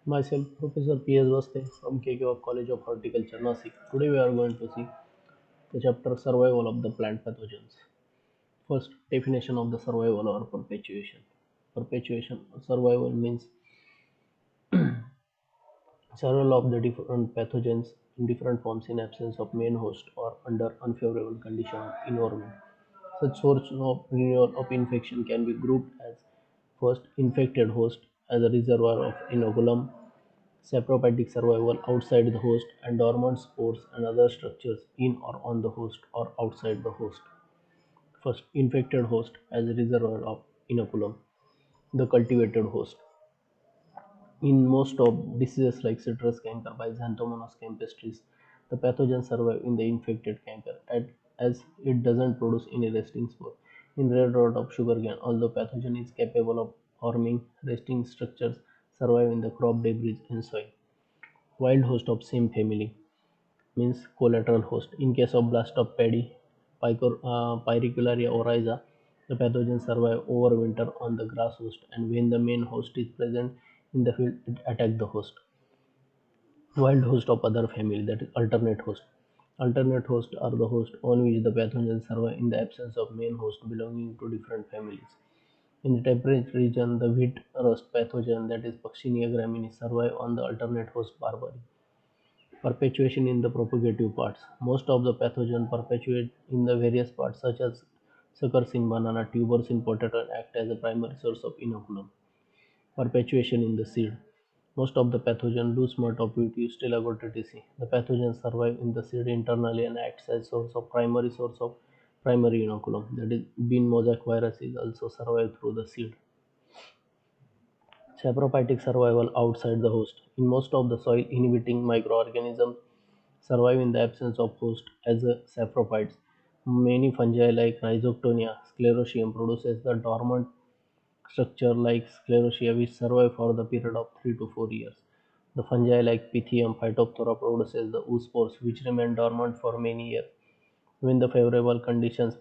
Myself, Professor P.S. Vaste from KKV College of Horticulture, Nasik. Today we are going to see the chapter Survival of the Plant Pathogens. First, definition of the survival or perpetuation. Perpetuation or survival means survival of the different pathogens in different forms in absence of main host or under unfavorable condition of environment. Such source of renewal of infection can be grouped as first infected host as a reservoir of inoculum, saprophytic survival outside the host, and dormant spores and other structures in or on the host or outside the host. First, infected host as a reservoir of inoculum, the cultivated host. In most of diseases like citrus canker by Xanthomonas campestris, the pathogen survive in the infected canker as it doesn't produce any resting spore. In red rot of sugarcane, although pathogen is capable of forming resting structures, survive in the crop debris and soil. Wild host of same family means collateral host. In case of blast of paddy, Pyricularia oryza, the pathogen survive over winter on the grass host, and when the main host is present in the field, it attack the host. Wild host of other family, that is alternate host. Alternate hosts are the host on which the pathogen survive in the absence of main host belonging to different families. In the temperate region, the wheat rust pathogen, that is Puccinia graminis, survive on the alternate host barbary. Perpetuation in the propagative parts. Most of the pathogen perpetuate in the various parts such as suckers in banana, tubers in potato and act as a primary source of inoculum. Perpetuation in the seed. Most of the pathogen do smut of wheat Eustylagotritici. The pathogen survive in the seed internally and acts as primary source of primary inoculum. That is, bean mosaic virus is also survive through the seed. Saprophytic survival outside the host. In most of the soil inhibiting microorganisms survive in the absence of host as saprophytes. Many fungi like Rhizoctonia sclerotium produces the dormant structure like sclerotia which survive for the period of 3 to 4 years. The fungi like Pythium phytophthora produces the oospores which remain dormant for many years. When the favorable conditions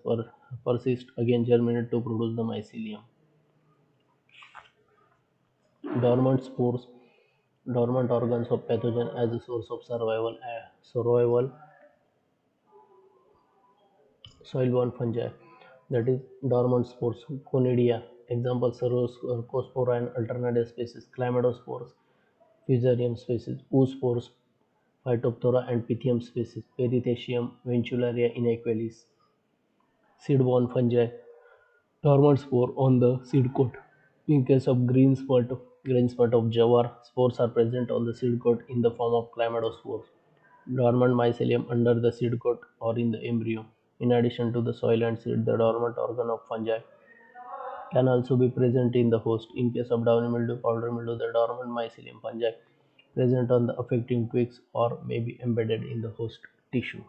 persist, again germinate to produce the mycelium. Dormant spores, dormant organs of pathogen as a source of survival soil-borne fungi, that is dormant spores, conidia, example Cercospora and alternative species, chlamydospores, fusarium species, oospores, phytophthora and pythium species, Perithecium ventularia inequalis, seed-borne fungi, dormant spore on the seed coat. In case of green spot of jawar, spores are present on the seed coat in the form of chlamydospores. Dormant mycelium under the seed coat or in the embryo. In addition to the soil and seed, the dormant organ of fungi can also be present in the host. In case of downy mildew, powdery mildew, the dormant mycelium fungi present on the affecting twigs or may be embedded in the host tissue.